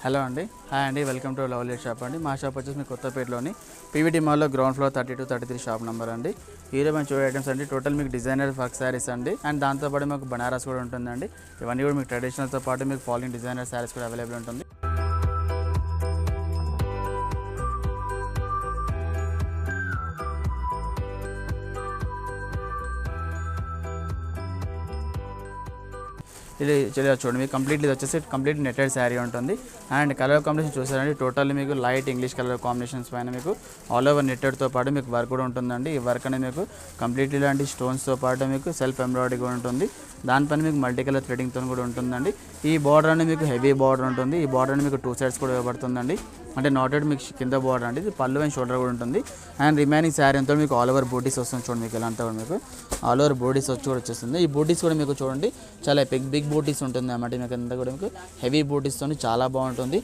Hello అండి, hi అండి, welcome to lovely shop అండి. మా షాప్ వచ్చేసి మీ కొత్తపేటలోని పీవీటీ మాల్లో గ్రౌండ్ ఫ్లోర్ 32-33 షాప్ నెంబర్ అండి. ఈరోజు మేము చూడే ఐటమ్స్ అండి టోటల్ మీకు డిజైనర్ వర్క్ శారీస్ అండి. అండ్ దాంతోపాటు మీకు బనారస్ కూడా ఉంటుందండి. ఇవన్నీ కూడా మీకు ట్రెడిషనల్తో పాటు మీకు ఫాలోయింగ్ డిజైనర్ శారీస్ కూడా అవైలబుల్ ఉంటుంది. ఇది చూడండి, మీకు కంప్లీట్లీ వచ్చేసి కంప్లీట్ నెట్టెడ్ శారీ ఉంటుంది. అండ్ కలర్ కాంబినేషన్ చూసారండి, టోటల్ మీకు లైట్ ఇంగ్లీష్ కలర్ కాంబినేషన్స్ పైన మీకు ఆల్ ఓవర్ నెట్టెడ్తో పాటు మీకు వర్క్ కూడా ఉంటుందండి. ఈ వర్క్ అనేది మీకు కంప్లీట్లీ ఇలాంటి స్టోన్స్తో పాటు మీకు సెల్ఫ్ ఎంబ్రాయిడరీ కూడా ఉంటుంది. దానిపైన మీకు మల్టీ కలర్ థ్రెడింగ్తో కూడా ఉంటుందండి. ఈ బార్డర్ అనేది మీకు హెవీ బార్డర్ ఉంటుంది. ఈ బార్డర్ అనేది మీకు 2 సైడ్స్ కూడా ఇవ్వబడుతుందండి. అంటే నాటెడ్ మీకు కింద బార్డర్ అండి, ఇది పళ్ళు అండ్ షోల్డర్ కూడా ఉంటుంది. అండ్ రిమైనింగ్ శారీ అంతా మీకు ఆల్ ఓవర్ బూటీస్ వస్తుంది. చూడండి, మీకు ఎలా అంతా కూడా మీకు ఆల్ ఓవర్ బూటీస్ వచ్చి కూడా వచ్చేస్తుంది. ఈ బూటీస్ కూడా మీకు చూడండి చాలా బిగ్ బూటీస్ ఉంటుంది అన్నమాట. మీకు అంతా కూడా మీకు హెవీ బూటీస్తో చాలా బాగుంటుంది.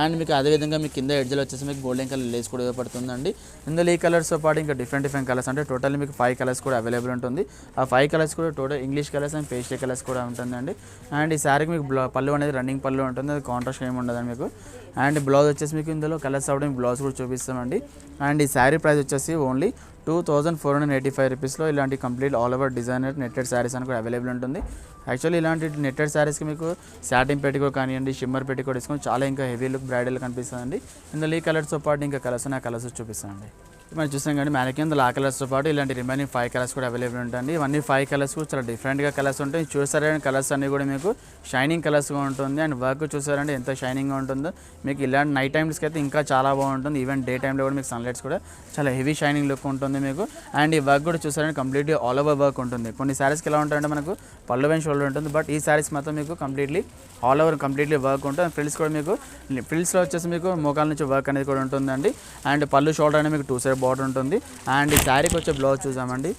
అండ్ మీకు అదేవిధంగా మీకు కింద ఎడ్జ్లో వచ్చేసి మీకు గోల్డెన్ కలర్ లేస్ కూడా ఇవ్వబడుతుందండి. ఇందులో ఈ కలర్స్తో పాటు ఇంకా డిఫరెంట్ కలర్స్ అంటే టోటల్ మీకు 5 కలర్స్ కూడా అవైలబుల్ ఉంటుంది. ఆ 5 కలర్స్ కూడా total English colours and pastel colours కూడా ఉంటుందండి. అండ్ ఈ శారీకి మీకు పళ్ళు అనేది రన్నింగ్ పళ్ళు ఉంటుంది, అది కాంట్రాస్ట్ ఏమి ఉండదండి మీకు. అండ్ బ్లౌజ్ వచ్చేసి మీకు ఇందులో కలర్స్ అవడం బ్లౌజ్ కూడా చూపిస్తామండి. అండ్ ఈ శారీ ప్రైస్ వచ్చేసి ఓన్లీ 2485 రూపీస్లో ఇలాంటి complete all over designer netted saris అని కూడా అవైలబుల్ ఉంటుంది. యాక్చువల్లీ ఇలాంటి నెట్టెడ్ శారీస్కి మీకు సాటిన్ పెట్టికోట్ కానివ్వండి, షిమ్మర్ పెట్టికోట్ తీసుకొని చాలా ఇంకా హెవీ లుక్ బ్రైడల్ కనిపిస్తుందండి. ఇందులో ఈ కలర్స్తో పాటు ఇంకా కలర్స్ ఉన్నాయి, ఆ కలర్స్ చూపిస్తానండి. మనం చూసాం కానీ మనకి ఇందులో ఆ కలర్స్తో పాటు ఇలాంటి రిమైనింగ్ 5 కలర్స్ కూడా అవైలబుల్ ఉంటాయండి. ఇవన్నీ 5 కలర్స్ కూడా చాలా డిఫరెంట్గా కలర్స్ ఉంటాయి. చూసారంటే కలర్స్ అన్నీ కూడా మీకు షైనింగ్ కలర్స్గా ఉంటుంది. అండ్ వర్క్ చూసారంటే ఎంత షైనింగ్గా ఉంటుందో. మీకు ఇలాంటి నైట్ టైమ్స్కి అయితే ఇంకా చాలా బాగుంటుంది. ఈవెన్ డే టైంలో కూడా మీకు సన్లైట్స్ కూడా చాలా హెవీ షైనింగ్ లుక్ ఉంటుంది మీకు. అండ్ ఈ వర్క్ కూడా చూసారంటే కంప్లీట్లీ ఆల్ ఓవర్ వర్క్ ఉంటుంది. కొన్ని శారీస్కి ఎలా ఉంటాయంటే మనకు పళ్ళు అండ్ షోల్డర్ ఉంటుంది, బట్ ఈ శారీస్ మాత్రం మీకు completely all over completely work ఉంటుంది. ఫ్రిల్స్ కూడా మీకు ఫ్రిల్స్లో వచ్చేసి మీకు మోకాల నుంచి వర్క్ అనేది కూడా ఉంటుందండి. అండ్ పళ్ళు షోల్డర్ అనేది మీకు 2 సైడ్ బార్డర్ ఉంటుంది. అండ్ ఈ శారీకి వచ్చే బ్లౌజ్ చూసామండి.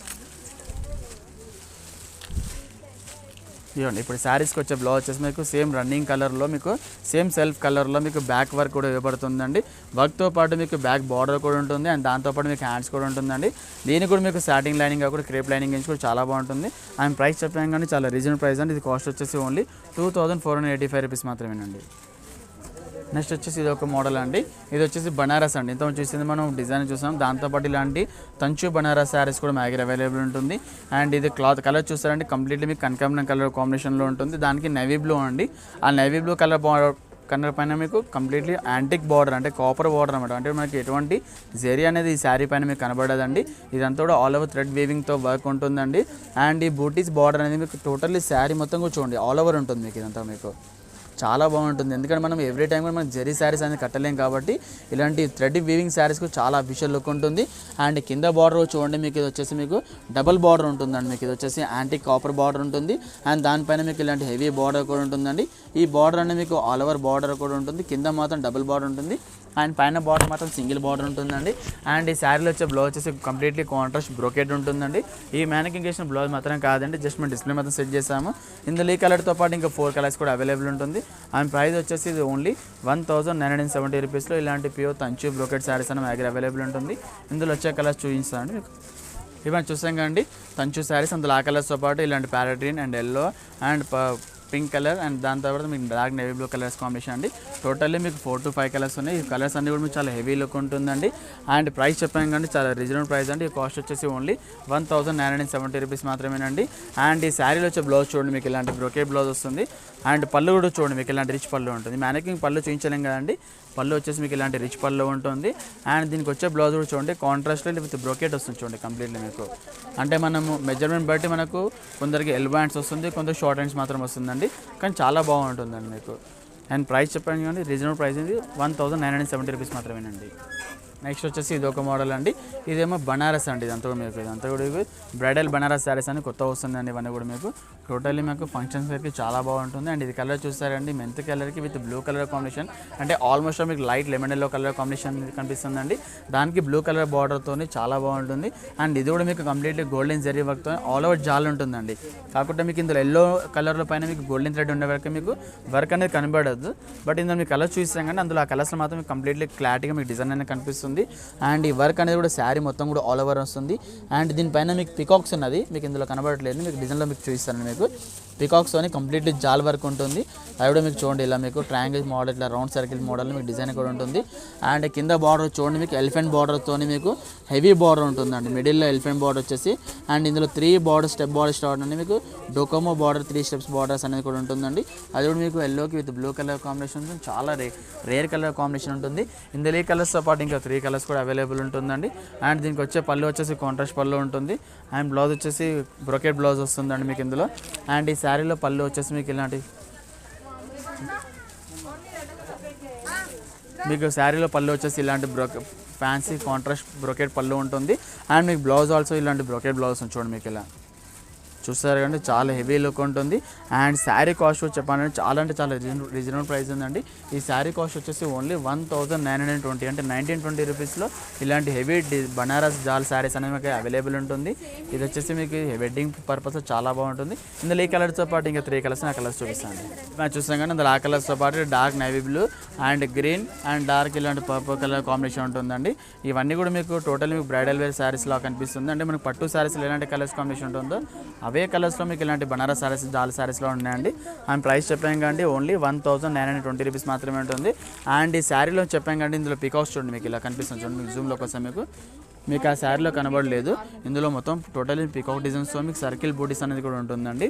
ఇవ్వండి, ఇప్పుడు శారీస్కి వచ్చే బ్లౌజ్ వచ్చేసి మీకు సేమ్ రన్నింగ్ కలర్లో మీకు సేమ్ సెల్ఫ్ కలర్లో మీకు బ్యాక్ వర్క్ కూడా ఇవ్వబడుతుందండి. వర్క్తో పాటు మీకు బ్యాక్ బార్డర్ కూడా ఉంటుంది. అండ్ దాంతోపాటు మీకు హ్యాండ్స్ కూడా ఉంటుందండి. దీనికి కూడా మీకు సాటింగ్ లైనింగ్ కూడా క్రేప్ లైనింగ్ నుంచి కూడా చాలా బాగుంటుంది. అండ్ ప్రైస్ చెప్పాం కానీ చాలా రీజనబుల్ ప్రైస్ అండి. ఇది కాస్ట్ వచ్చేసి ఓన్లీ 2485 రూపీస్ మాత్రమేనండి. నెక్స్ట్ వచ్చేసి ఇది ఒక మోడల్ అండి. ఇది వచ్చేసి బనారస్ అండి. ఇంతకుముందు చూసింది మనం డిజైన్ చూసాం. దాంతోపాటు ఇలాంటి తంచు బనారస్ శారీస్ కూడా మా దగ్గర అవైలబుల్ ఉంటుంది. అండ్ ఇది క్లాత్ కలర్ చూస్తారంటే కంప్లీట్లీ మీకు కనకాంబరం కలర్ కాంబినేషన్లో ఉంటుంది. దానికి నేవీ బ్లూ అండి. ఆ నేవీ బ్లూ కలర్ పైన మీకు కంప్లీట్లీ యాంటిక్ బార్డర్ అంటే కాపర్ బార్డర్ అనమాట. అంటే మనకి ఎటువంటి జెరీ అనేది ఈ శారీ పైన మీకు కనబడదండి. ఇదంతా కూడా ఆల్ ఓవర్ థ్రెడ్ వీవింగ్తో వర్క్ ఉంటుందండి. అండ్ ఈ బూటీస్ బార్డర్ అనేది మీకు టోటల్లీ శారీ మొత్తం కూడా చూడండి ఆల్ ఓవర్ ఉంటుంది మీకు. ఇదంతా మీకు చాలా బాగుంటుంది. ఎందుకంటే మనం ఎవ్రీ టైం కూడా మనం జెరీ శారీస్ అనేది కట్టలేం కాబట్టి ఇలాంటి థ్రెడ్ వీవింగ్ శారీస్కు చాలా అఫీషియల్ లుక్ ఉంటుంది. అండ్ కింద బార్డర్ చూడండి, మీకు ఇది వచ్చేసి మీకు డబుల్ బార్డర్ ఉంటుందండి. మీకు ఇది వచ్చేసి యాంటిక్ కాపర్ బార్డర్ ఉంటుంది. అండ్ దానిపైన మీకు ఇలాంటి హెవీ బార్డర్ కూడా ఉంటుందండి. ఈ బార్డర్ అనేది మీకు ఆల్ ఓవర్ బార్డర్ కూడా ఉంటుంది. కింద మాత్రం డబుల్ బార్డర్ ఉంటుంది. అండ్ పైన బార్డర్ మాత్రం సింగిల్ బార్డర్ ఉంటుందండి. అండ్ ఈ శారీలో వచ్చే బ్లౌజ్ వచ్చేసి కంప్లీట్లీ కాంట్రాస్ట్ బ్రోకెట్ ఉంటుందండి. ఈ మ్యానికింగ్ చేసిన బ్లౌజ్ మాత్రం కాదండి, జస్ట్ మేము డిస్ప్లే మాత్రం సెట్ చేసాము. ఇందులో ఈ కలర్తో పాటు ఇంకా 4 కలర్స్ కూడా అవైలబుల్ ఉంటుంది. అండ్ ప్రైస్ వచ్చేసి ఇది ఓన్లీ 1970 రూపీస్లో ఇలాంటి ప్యూర్ తంచు బ్రోకెట్ శారీస్ అని మా దగ్గర అవైలబుల్ ఉంటుంది. ఇందులో వచ్చే కలర్స్ చూపిస్తానండి మీకు. ఇవన్నీ చూసాం కదండి తంచు శారీస్. అందులో ఆ కలర్స్తో పాటు ఇలాంటి parrot green and yellow and pink colour and దాని తర్వాత మీకు dark navy blue colours combination అండి. టోటల్లీ మీకు 4 to 5 కలర్స్ ఉన్నాయి. ఈ కలర్స్ అన్నీ కూడా మీకు చాలా హెవీ లుక్ ఉంటుందండి. అండ్ ప్రైస్ చెప్పాం కానీ చాలా రీజనబుల్ ప్రైస్ అండి. ఈ కాస్ట్ వచ్చేసి ఓన్లీ 1970 రూపీస్ మాత్రమేనండి. అండ్ ఈ శారీలో వచ్చే బ్లౌజ్ చూడండి, మీకు ఇలాంటి బ్రోకెట్ బ్లౌజ్ వస్తుంది. అండ్ పళ్ళు కూడా చూడండి, మీకు ఇలాంటి రిచ్ పళ్ళు ఉంటుంది. మ్యానికింగ్ పళ్ళు చూపించలేం కదండి, పళ్ళు వచ్చేసి మీకు ఇలాంటి రిచ్ పళ్ళు ఉంటుంది. అండ్ దీనికి వచ్చే బ్లౌజ్ కూడా చూడండి కాంట్రాస్ట్లో విత్ బ్రోకెట్ వస్తుంది చూడండి కంప్లీట్లీ మీకు. అంటే మనము మెజర్మెంట్ బట్టి మనకు కొందరికి ఎల్బో హ్యాండ్స్ వస్తుంది, కొందరు షార్ట్ హ్యాండ్స్ మాత్రం వస్తుందండి. కానీ చాలా బాగుంటుందండి మీకు. అండ్ ప్రైస్ చెప్పాను కానీ రీజనబుల్ ప్రైస్ ఇది 1970 రూపీస్ మాత్రమేనండి. నెక్స్ట్ వచ్చేసి ఇది ఒక మోడల్ అండి. ఇదేమో బనారస్ అండి. ఇదంతా కూడా మీకు ఇదంతా కూడా బ్రైడల్ బనారస్ శారీస్ అని కొత్త వస్తుందండి. ఇవన్నీ కూడా మీకు టోటల్లీ మీకు ఫంక్షన్స్ అయితే చాలా బాగుంటుంది. అండ్ ఇది కలర్ చూస్తారండి, మెంత్ కలర్కి విత్ బ్లూ కలర్ కాంబినేషన్. అంటే ఆల్మోస్ట్ మీకు light lemon yellow colour combination కనిపిస్తుందండి. దానికి బ్లూ కలర్ బార్డర్తో చాలా బాగుంటుంది. అండ్ ఇది కూడా మీకు కంప్లీట్లీ గోల్డెన్ జరీ వర్క్తో ఆల్ ఓవర్ జాల్ ఉంటుందండి. కాకపోతే మీకు ఇందులో ఎల్లో కలర్లో పైన మీకు గోల్డెన్ థ్రెడ్ ఉండే వరకు మీకు వర్క్ అనేది కనబడదు. బట్ ఇందులో మీకు కలర్స్ చూస్తాం కానీ అందులో ఆ కలర్స్లో మాత్రం మీకు కంప్లీట్లీ క్లారిటీగా మీకు డిజైన్ అనేది కనిపిస్తుంది. అండ్ ఈ వర్క్ అనేది కూడా శారీ మొత్తం కూడా ఆల్ ఓవర్ వస్తుంది. అండ్ దీనిపైన మీకు పికాక్స్ ఉన్నది, మీకు ఇందులో కనబడట్లేదు, మీకు డిజైన్లో మీకు చూపిస్తాను. మీకు పికాక్స్తోని కంప్లీట్లీ జాల్ వర్క్ ఉంటుంది. అది కూడా మీకు చూడండి ఇలా మీకు ట్రయాంగిల్ మోడల్ ఇట్లా రౌండ్ సర్కిల్ మోడల్ మీకు డిజైన్ కూడా ఉంటుంది. అండ్ కింద బార్డర్ చూడండి మీకు ఎలిఫెంట్ బార్డర్తో మీకు హెవీ బార్డర్ ఉంటుందండి. మిడిల్లో ఎలిఫెంట్ బార్డర్ వచ్చేసి అండ్ ఇందులో 3 బార్డర్ స్టెప్ బార్డర్ స్టార్ట్ అండి మీకు డోకోమో బార్డర్ 3 స్టెప్స్ బార్డర్స్ అనేది కూడా ఉంటుందండి. అది కూడా మీకు ఎల్లోకి విత్ బ్లూ కలర్ కాంబినేషన్ ఉంటుంది. చాలా రేర్ కలర్ కాంబినేషన్ ఉంటుంది. ఇందులో ఈ కలర్స్తో పాటు ఇంకా 3 కలర్స్ కూడా అవైలబుల్ ఉంటుందండి. అండ్ దీనికి వచ్చే పళ్ళు వచ్చేసి కాంట్రాస్ట్ పళ్ళు ఉంటుంది. అండ్ బ్లౌజ్ వచ్చేసి బ్రొకెట్ బ్లౌజ్ వస్తుందండి మీకు ఇందులో. అండ్ ఈ శారీలో పళ్ళు వచ్చేసి మీకు ఇలాంటి మీకు శారీలో పళ్ళు వచ్చేసి ఇలాంటి ఫ్యాన్సీ కాంట్రాస్ట్ బ్రొకెట్ పళ్ళు ఉంటుంది. అండ్ మీకు బ్లౌజ్ ఆల్సో ఇలాంటి బ్రొకెట్ బ్లౌజ్ చూడండి మీకు ఇలా చూస్తారు కంటే చాలా హెవీ లుక్ ఉంటుంది. అండ్ శారీ కాస్ట్ చెప్పాలంటే చాలా అంటే చాలా రీజనబుల్ ప్రైస్ ఉందండి. ఈ శారీ కాస్ట్ వచ్చేసి ఓన్లీ 1920 అంటే 1920 రూపీస్లో ఇలాంటి హెవీ బనారస్ జాల్ శారీస్ అనేది మీకు అవైలబుల్ ఉంటుంది. ఇది వచ్చేసి మీకు వెడ్డింగ్ పర్పస్ చాలా బాగుంటుంది. ఇందులో ఈ కలర్స్తో పాటు ఇంకా 3 కలర్స్ ఆ కలర్స్ చూపిస్తాను. మనం చూస్తాం కానీ అందులో ఆ కలర్స్తో పాటు dark navy blue and green and dark ఇలాంటి పర్పుల్ కలర్ కాంబినేషన్ ఉంటుందండి. ఇవన్నీ కూడా మీకు టోటల్ మీకు బ్రైడల్ వేర్ శారీస్లో కనిపిస్తుంది. అంటే మనకు పట్టు శారీస్లో ఎలాంటి కలర్స్ కాంబినేషన్ ఉంటుందో అవే కలర్స్లో మీకు ఇలాంటి బనారస్ శారీస్ జాల్ శారీస్లో ఉన్నాయండి. అండ్ ప్రైస్ చెప్పాం కానీ ఓన్లీ 1920 రూపీస్ మాత్రమే ఉంటుంది. అండ్ ఈ శారీలో చెప్పాం కానీ ఇందులో పికాక్స్ చూడండి మీకు ఇలా కనిపిస్తుంది చూడండి. మీకు జూమ్లో కోసం మీకు ఆ శారీలో కనబడలేదు. ఇందులో మొత్తం టోటల్ పికాక్ డిజైన్స్తో మీకు సర్కిల్ బూటీస్ అనేది కూడా ఉంటుందండి.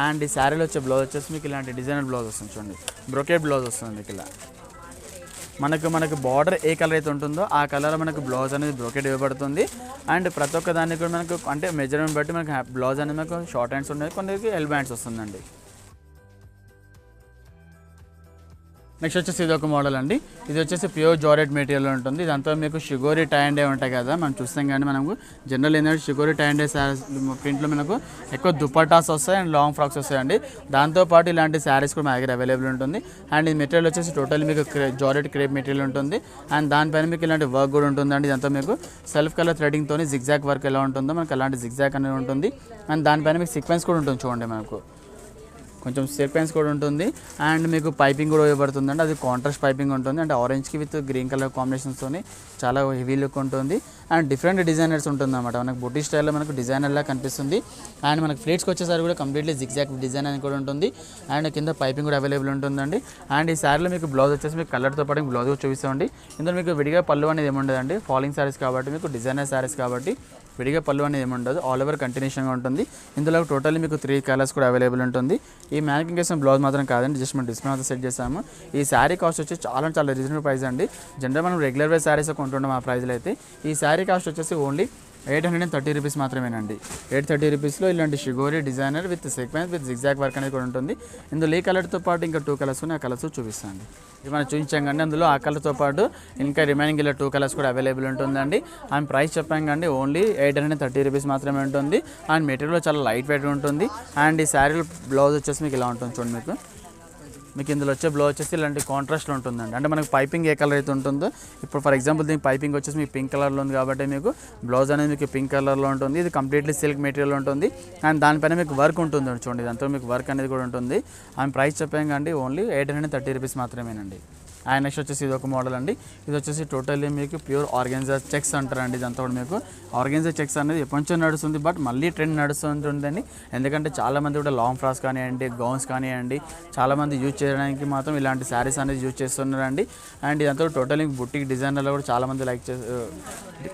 అండ్ ఈ శారీలో వచ్చే బ్లౌజ్ వచ్చేసి మీకు ఇలాంటి డిజైనర్ బ్లౌజ్ వస్తుంది చూడండి. బ్రొకెట్ బ్లౌజ్ వస్తుంది మీకు ఇలా మనకు బార్డర్ ఏ కలర్ అయితే ఉంటుందో ఆ కలర్ మనకు బ్లౌజ్ అనేది బ్రోకెట్ ఇవ్వబడుతుంది. అండ్ ప్రతి ఒక్క దానికి కూడా మనకు అంటే మెజర్మెంట్ బట్టి మనకు బ్లౌజ్ అనేది మనకు షార్ట్ హ్యాండ్స్ ఉన్నాయి, కొన్ని ఎల్ బ్యాండ్స్ వస్తుందండి. నెక్స్ట్ వచ్చేసి ఇది ఒక మోడల్ అండి. ఇది వచ్చేసి ప్యూర్ జార్జెట్ మెటీరియల్ ఉంటుంది. ఇదంతా మీకు షిగోరి టై అండ్ డే ఉంటాయి కదా మనం చూస్తాం. కానీ మనకు జనరల్ ఏంటంటే షిగోరి టై అండ్ డే ప్రింట్లో మనకు ఎక్కువ దుపట్టాస్ వస్తాయి అండ్ లాంగ్ ఫ్రాక్స్ వస్తాయండి. దాంతోపాటు ఇలాంటి శారీస్ కూడా మా దగ్గర అవైలబుల్ ఉంటుంది. అండ్ ఈ మెటీరియల్ వచ్చేసి టోటల్ మీకు జార్జెట్ క్రేప్ మెటీరియల్ ఉంటుంది. అండ్ దానిపైన మీకు ఇలాంటి వర్క్ కూడా ఉంటుందండి. ఇదంతా మీకు సెల్ఫ్ కలర్ థ్రెడింగ్తో జిగ్జాక్ వర్క్ ఎలా ఉంటుందో మనకు అలాంటి జిగ్జాక్ అనేది ఉంటుంది. అండ్ దానిపైన మీకు సీక్వెన్స్ కూడా ఉంటుంది చూడండి. మనకు కొంచెం సీక్వెన్స్ కూడా ఉంటుంది. అండ్ మీకు పైపింగ్ కూడా ఇవ్వబడుతుంది అండి. అది కాంట్రాస్ట్ పైపింగ్ ఉంటుంది. అంటే ఆరెంజ్కి విత్ గ్రీన్ కలర్ కాంబినేషన్స్తో చాలా హెవీ లుక్ ఉంటుంది. అండ్ డిఫరెంట్ డిజైనర్స్ ఉంటుంది అన్నమాట. మనకు బుటీ స్టైల్లో మనకు డిజైనర్లా కనిపిస్తుంది. అండ్ మనకు ప్లేట్స్కి వచ్చేసరికి కూడా కంప్లీట్లీ జిగ్జాక్ డిజైన్ అని కూడా ఉంటుంది. అండ్ కింద పైపింగ్ కూడా అవైలబుల్ ఉంటుందండి. అండ్ ఈ శారీలో మీకు బ్లౌజ్ వచ్చేసి మీకు కలర్తో పాటు బ్లౌజ్ చూపిస్తామండి. ఇందులో మీకు విడిగా పళ్ళు అనేది ఏముండదండి. ఫాలింగ్ శారీస్ కాబట్టి మీకు డిజైనర్ శారీస్ కాబట్టి విడిగా పళ్ళు అనేది ఏముండదు. ఆల్ ఓవర్ కంటిన్యూషన్గా ఉంటుంది. ఇందులో టోటల్లీ మీకు 3 కలర్స్ కూడా అవైలబుల్ ఉంటుంది. ఈ మ్యాచింగ్ చేసిన బ్లౌజ్ మాత్రం కాదండి, జస్ట్ మనం డిస్ప్లే మాత్రం సెట్ చేసాము. ఈ శారీ కాస్ట్ వచ్చి చాలా రీజనబుల్ ప్రైస్ అండి. జనరల్ మనం రెగ్యులర్ వేర్ శారీస్ కొంటుంటాం ఆ ప్రైస్లో అయితే. ఈ శారీ కాస్ట్ వచ్చేసి ఓన్లీ 830 రూపీస్ మాత్రమేనండి. 830 రూపీస్లో ఇలాంటి షిగోరి designer with sequence with zigzag work అనేది కూడా ఉంటుంది. ఇందులో ఈ కలర్తో పాటు ఇంకా 2 కలర్స్ ఉన్నాయి. ఆ కలర్స్ చూపిస్తాను. ఇవి మనం చూపించాం కానీ అందులో ఆ కలర్తో పాటు ఇంకా రిమైనింగ్ ఇలా 2 కలర్స్ కూడా అవైలబుల్ ఉంటుందండి. అండ్ ప్రైస్ చెప్పాం కానీ ఓన్లీ 830 రూపీస్ మాత్రమే ఉంటుంది. అండ్ మెటీరియల్ చాలా లైట్ వెయిట్ ఉంటుంది. అండ్ ఈ శారీ బ్లౌజ్ వచ్చేసి మీకు ఇలా ఉంటుంది చూడండి. మీకు ఇందులో వచ్చే బ్లౌజ్ వచ్చేసి ఇలాంటి కాంట్రాస్ట్లో ఉంటుందండి. అంటే మనకు పైపింగ్ ఏ కలర్ అయితే ఉంటుందో, ఇప్పుడు ఫర్ ఎగ్జాంపుల్ దీనికి పైపింగ్ వచ్చేసి మీకు పింక్ కలర్లో ఉంది కాబట్టి మీకు బ్లౌజ్ అనేది మీకు పింక్ కలర్లో ఉంటుంది. ఇది కంప్లీట్లీ సిల్క్ మెటీరియల్ ఉంటుంది. అండ్ దానిపైన మీకు వర్క్ ఉంటుంది చూడండి. దాంతో మీకు వర్క్ అనేది కూడా ఉంటుంది. అండ్ ప్రైస్ చెప్పాం కానీ ఓన్లీ 830 రూపీస్ మాత్రమేనండి. అండ్ నెక్స్ట్ వచ్చేసి ఇది ఒక మోడల్ అండి. ఇది వచ్చేసి టోటల్లీ మీకు ప్యూర్ ఆర్గెన్జా చెక్స్ అంటారండి. ఇదంతా కూడా మీకు ఆర్గెన్జా చెక్స్ అనేది ఎప్పటి నుంచో నడుస్తుంది, బట్ మళ్ళీ ట్రెండ్ నడుస్తుంటుందండి. ఎందుకంటే చాలామంది కూడా లాంగ్ ఫ్రాక్స్ కానివ్వండి, గౌన్స్ కానివ్వండి, చాలామంది యూజ్ చేయడానికి మాత్రం ఇలాంటి శారీస్ అనేది యూజ్ చేస్తున్నారండి. అండ్ ఇదంతా టోటల్లీ బుట్టిక్ డిజైనర్లో కూడా చాలామంది లైక్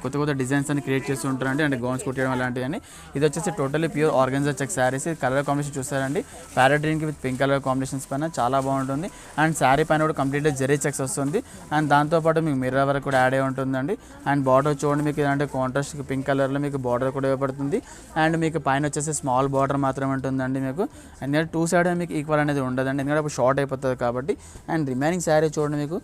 కొత్త డిజైన్స్ అని క్రియేట్ చేస్తూ ఉంటారండి. అంటే గౌన్స్ కుట్టడం అలాంటివన్నీ. ఇది వచ్చేసి totally pure organza check saris. Colour combination చూస్తారండి. ప్యారెట్ గ్రీన్కి విత్ పింక్ కలర్ కాంబినేషన్స్ పైన చాలా బాగుంటుంది. అండ్ శారీ పైన కూడా కంప్లీట్గా జరీ చెక్స్ వస్తుంది. అండ్ దాంతోపాటు మీకు మిర్రర్ వర్క్ కూడా యాడ్ అయి ఉంటుందండి. అండ్ బార్డర్ చూడండి మీకు ఇలాంటి కాంట్రాస్ట్ పింక్ కలర్లో మీకు బార్డర్ కూడా ఇవ్వబడుతుంది. అండ్ మీకు పైన వచ్చేసి స్మాల్ బార్డర్ మాత్రమే ఉంటుందండి మీకు. ఎందుకంటే 2 సైడ్ మీకు ఈక్వల్ అనేది ఉండదండి, ఎందుకంటే అప్పుడు షార్ట్ అయిపోతుంది కాబట్టి. అండ్ రిమైనింగ్ శారీ చూడండి మీకు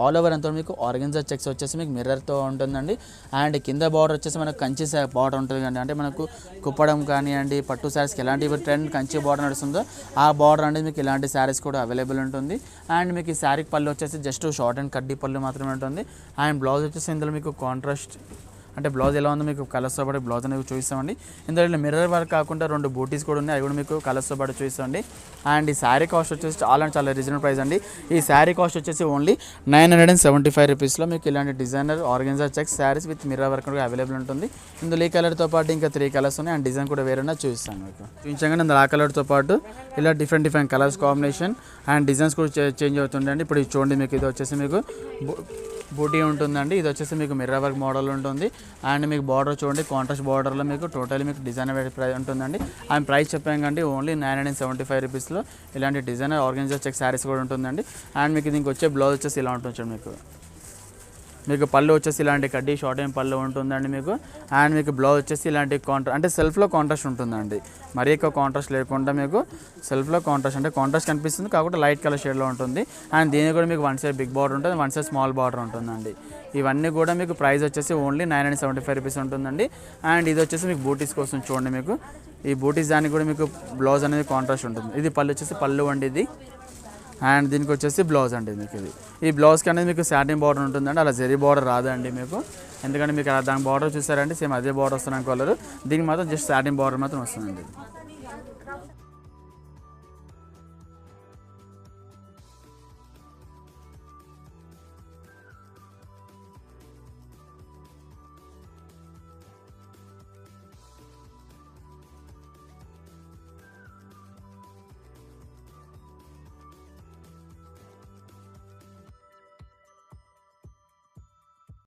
ఆల్ ఓవర్ అంతా మీకు ఆర్గెన్జా చెక్స్ వచ్చేసి మీకు మిర్రర్తో ఉంటుందండి. అండ్ కింద బార్డర్ వచ్చేసి మనకు కంచి బార్డర్ ఉంటుంది అండి. అంటే మనకు కుప్పడం కానివ్వండి, పట్టు శారీస్కి ఎలాంటి ట్రెండ్ కంచి బార్డర్ నడుస్తుందో ఆ బార్డర్ అనేది మీకు ఇలాంటి శారీస్ కూడా అవైలబుల్ ఉంటుంది. అండ్ మీకు ఈ శారీకి పళ్ళు వచ్చేసి జస్ట్ షార్ట్ అండ్ కడ్డీ పళ్ళు మాత్రమే ఉంటుంది. అండ్ బ్లౌజ్ వచ్చేసి ఇందులో మీకు కాంట్రాస్ట్ అంటే బ్లౌజ్ ఎలా ఉందో మీకు కలర్స్తో పాటు బ్లౌజ్ అనేది చూపిస్తామండి. ఇందులో మిర్రర్ వర్క్ కాకుండా 2 బూటీస్ కూడా ఉన్నాయి, అవి కూడా మీకు కలర్స్తో పాటు చూపిస్తామండి. అండ్ ఈ శారీ కాస్ట్ వచ్చేసి చాలా రీజనబుల్ ప్రైస్ అండి. ఈ శారీ కాస్ట్ వచ్చేసి ఓన్లీ 975 రూపీస్లో మీకు ఇలాంటి designer organza checks saris with mirror work కూడా అవైలబుల్ ఉంటుంది. ఇందులో ఈ కలర్తో పాటు ఇంకా 3 కలర్స్ ఉన్నాయి, అండ్ డిజైన్ కూడా వేరేనా చూపిస్తాను మీకు. చూపించగానే ఇందులో ఆ కలర్తో పాటు ఇలా different colours combination and designs కూడా చేంజ్ అవుతుందండి. ఇప్పుడు ఇది చూడండి, మీకు ఇది వచ్చేసి మీకు బూటీ ఉంటుందండి. ఇది వచ్చేసి మీకు మిర్రర్ వర్క్ మోడల్ ఉంటుంది. అండ్ మీకు బార్డర్ చూడండి, కాంట్రాస్ట్ బార్డర్లో మీకు టోటల్ మీకు డిజైన్ ప్రైస్ ఉంటుందండి. అండ్ ప్రైస్ చెప్పాం కండి ఓన్లీ 975 రూపీస్లో ఇలాంటి డిజైనర్ ఆర్గెన్జా చెక్ శారీస్ కూడా ఉంటుందండి. అండ్ మీకు దీనికి వచ్చే బ్లౌజ్ వచ్చేసి ఇలా ఉంటుంది మీకు పళ్ళు వచ్చేసి ఇలాంటి కడ్డీ షార్ట్ ఏం పళ్ళు ఉంటుందండి మీకు. అండ్ మీకు బ్లౌజ్ వచ్చేసి ఇలాంటి అంటే సెల్ఫ్లో కాంట్రాస్ట్ ఉంటుందండి, మరీ ఎక్కువ కాంట్రాస్ట్ లేకుండా మీకు సెల్ఫ్లో కాంట్రాస్ట్ అంటే కాంట్రాస్ట్ కనిపిస్తుంది కాకుండా లైట్ కలర్ షేడ్లో ఉంటుంది. అండ్ దీనికి కూడా మీకు 1 సైడ్ బిగ్ బార్డర్ ఉంటుంది, 1 సైడ్ స్మాల్ బార్డర్ ఉంటుందండి. ఇవన్నీ కూడా మీకు ప్రైస్ వచ్చేసి ఓన్లీ 975 రూపీస్ ఉంటుందండి. అండ్ ఇది వచ్చేసి మీకు బూటీస్ కోసం చూడండి, మీకు ఈ బూటీస్ దానికి కూడా మీకు బ్లౌజ్ అనేది కాంట్రాస్ట్ ఉంటుంది. ఇది పళ్ళు వచ్చేసి పళ్ళు అండి ఇది. అండ్ దీనికి వచ్చేసి బ్లౌజ్ అండి మీకు ఇది. ఈ బ్లౌజ్కి అనేది మీకు సాటిన్ బార్డర్ ఉంటుందండి, అలా జరీ బార్డర్ రాదండి మీకు. ఎందుకంటే మీకు దాని బార్డర్ చూసారంటే సేమ్ అదే బార్డర్ వస్తుంది కలర్, దీనికి మాత్రం జస్ట్ సాటిన్ బార్డర్ మాత్రం వస్తుందండి.